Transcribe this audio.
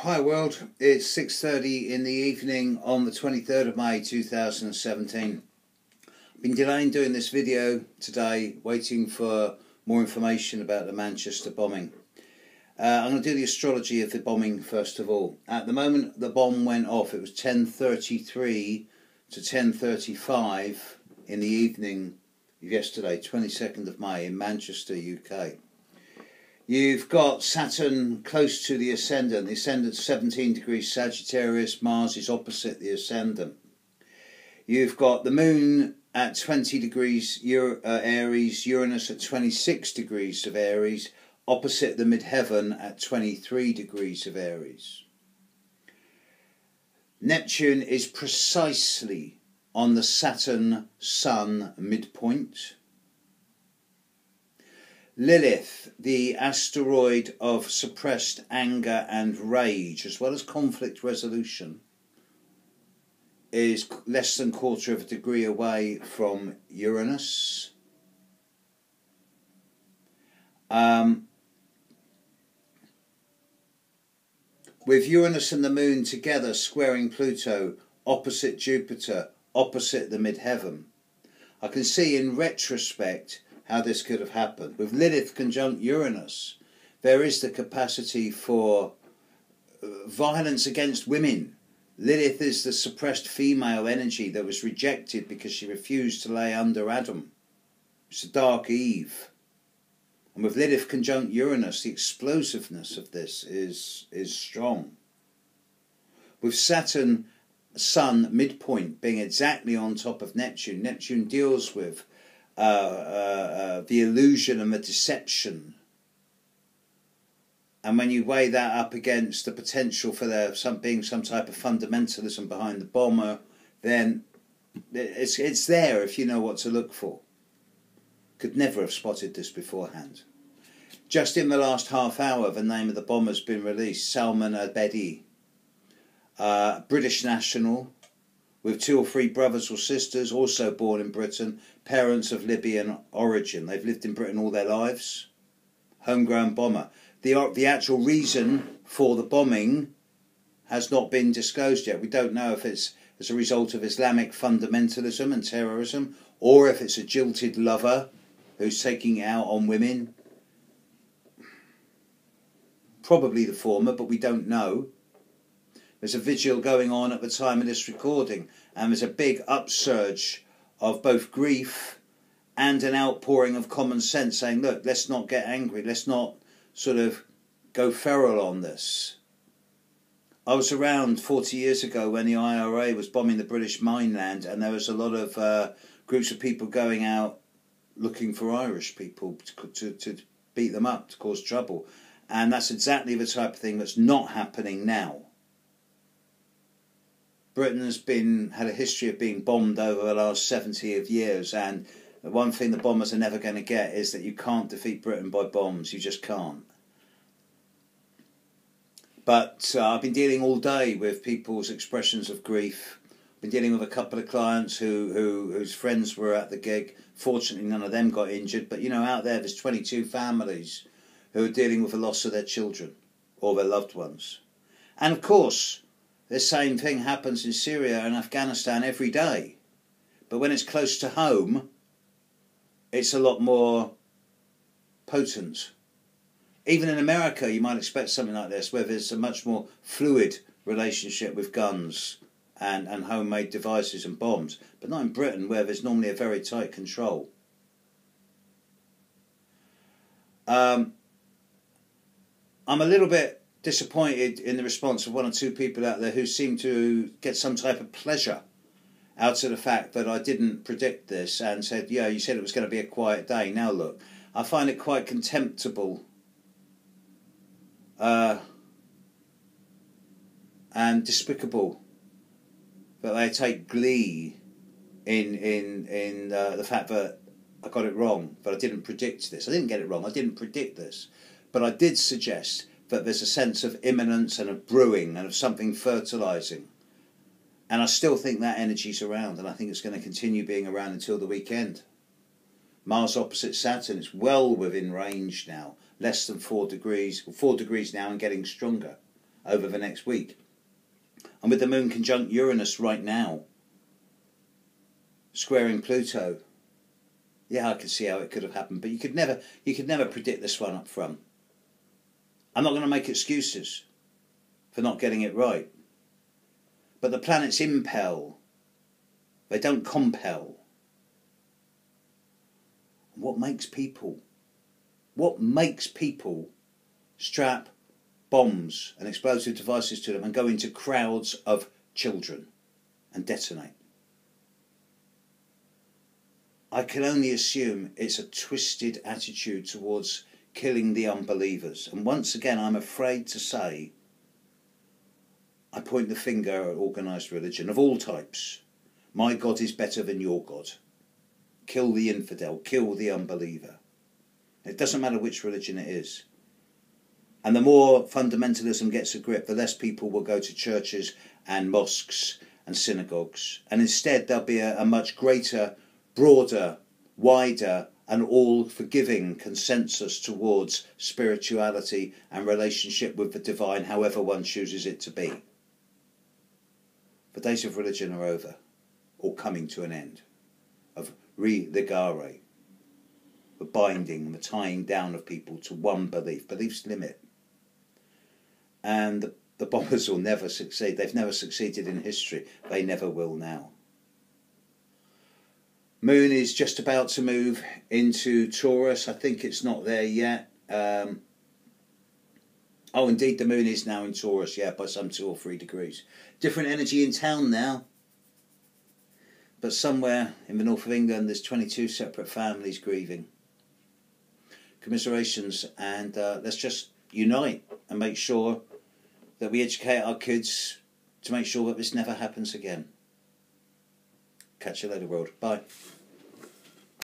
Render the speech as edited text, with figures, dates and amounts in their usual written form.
Hi world, it's 6:30 in the evening on the 23rd of May 2017. I've been delaying doing this video today, waiting for more information about the Manchester bombing. I'm going to do the astrology of the bombing first of all. At the moment the bomb went off, it was 10:33 to 10:35 in the evening of yesterday, 22nd of May in Manchester, UK. You've got Saturn close to the ascendant. The ascendant's 17 degrees Sagittarius. Mars is opposite the ascendant. You've got the moon at 20 degrees Aries, Uranus at 26 degrees of Aries, opposite the midheaven at 23 degrees of Aries. Neptune is precisely on the Saturn-Sun midpoint. Lilith, the asteroid of suppressed anger and rage, as well as conflict resolution, is less than a quarter of a degree away from Uranus. With Uranus and the Moon together squaring Pluto, opposite Jupiter, opposite the midheaven, I can see in retrospect how this could have happened. With Lilith conjunct Uranus, there is the capacity for violence against women. Lilith is the suppressed female energy that was rejected because she refused to lay under Adam. It's the dark Eve. And with Lilith conjunct Uranus, the explosiveness of this is strong. With Saturn, Sun midpoint being exactly on top of Neptune, Neptune deals with the illusion and the deception, and when you weigh that up against the potential for there being some type of fundamentalism behind the bomber, then it's there if you know what to look for. Could never have spotted this beforehand. Just in the last half hour, the name of the bomber's been released: Salman Abedi, British national, with 2 or 3 brothers or sisters, also born in Britain, parents of Libyan origin. They've lived in Britain all their lives. Homegrown bomber. The actual reason for the bombing has not been disclosed yet. We don't know if it's as a result of Islamic fundamentalism and terrorism, or if it's a jilted lover who's taking it out on women. Probably the former, but we don't know. There's a vigil going on at the time of this recording, and there's a big upsurge of both grief and an outpouring of common sense saying, look, let's not get angry, let's not sort of go feral on this. I was around 40 years ago when the IRA was bombing the British mainland, and there was a lot of groups of people going out looking for Irish people to beat them up, to cause trouble. And that's exactly the type of thing that's not happening now. Britain has had a history of being bombed over the last 70 years, and the one thing the bombers are never going to get is that you can't defeat Britain by bombs. You just can't. But I've been dealing all day with people's expressions of grief. I've been dealing with a couple of clients whose friends were at the gig. Fortunately, none of them got injured. But, you know, out there's 22 families who are dealing with the loss of their children or their loved ones. And, of course, the same thing happens in Syria and Afghanistan every day. But when it's close to home, it's a lot more potent. Even in America, you might expect something like this, where there's a much more fluid relationship with guns and homemade devices and bombs. But not in Britain, where there's normally a very tight control. I'm a little bit disappointed in the response of 1 or 2 people out there who seem to get some type of pleasure out of the fact that I didn't predict this and said, yeah, you said it was going to be a quiet day. Now look, I find it quite contemptible and despicable that they take glee in the fact that I got it wrong, that I didn't predict this. I didn't get it wrong, I didn't predict this. But I did suggest that there's a sense of imminence and of brewing and of something fertilising. And I still think that energy's around, and I think it's going to continue being around until the weekend. Mars opposite Saturn is well within range now, less than 4 degrees, 4 degrees now and getting stronger. over the next week. And with the moon conjunct Uranus right now, squaring Pluto, yeah, I can see how it could have happened, but you could never predict this one up front. I'm not going to make excuses for not getting it right. But the planets impel. They don't compel. What makes people strap bombs and explosive devices to them and go into crowds of children and detonate? I can only assume it's a twisted attitude towards killing the unbelievers. And once again, I'm afraid to say, I point the finger at organised religion of all types. My God is better than your God. Kill the infidel, kill the unbeliever. It doesn't matter which religion it is. And the more fundamentalism gets a grip, the less people will go to churches and mosques and synagogues. And instead there'll be a much greater, broader, wider and all-forgiving consensus towards spirituality and relationship with the divine, however one chooses it to be. The days of religion are over, or coming to an end, of religare, the binding, the tying down of people to one belief. Beliefs limit. And the bombers will never succeed. They've never succeeded in history. They never will now. Moon is just about to move into Taurus. I think it's not there yet. Oh, indeed, the moon is now in Taurus, yeah, by some 2 or 3 degrees. Different energy in town now. But somewhere in the north of England, there's 22 separate families grieving. Commiserations, and let's just unite and make sure that we educate our kids to make sure that this never happens again. Catch you later, world. Bye.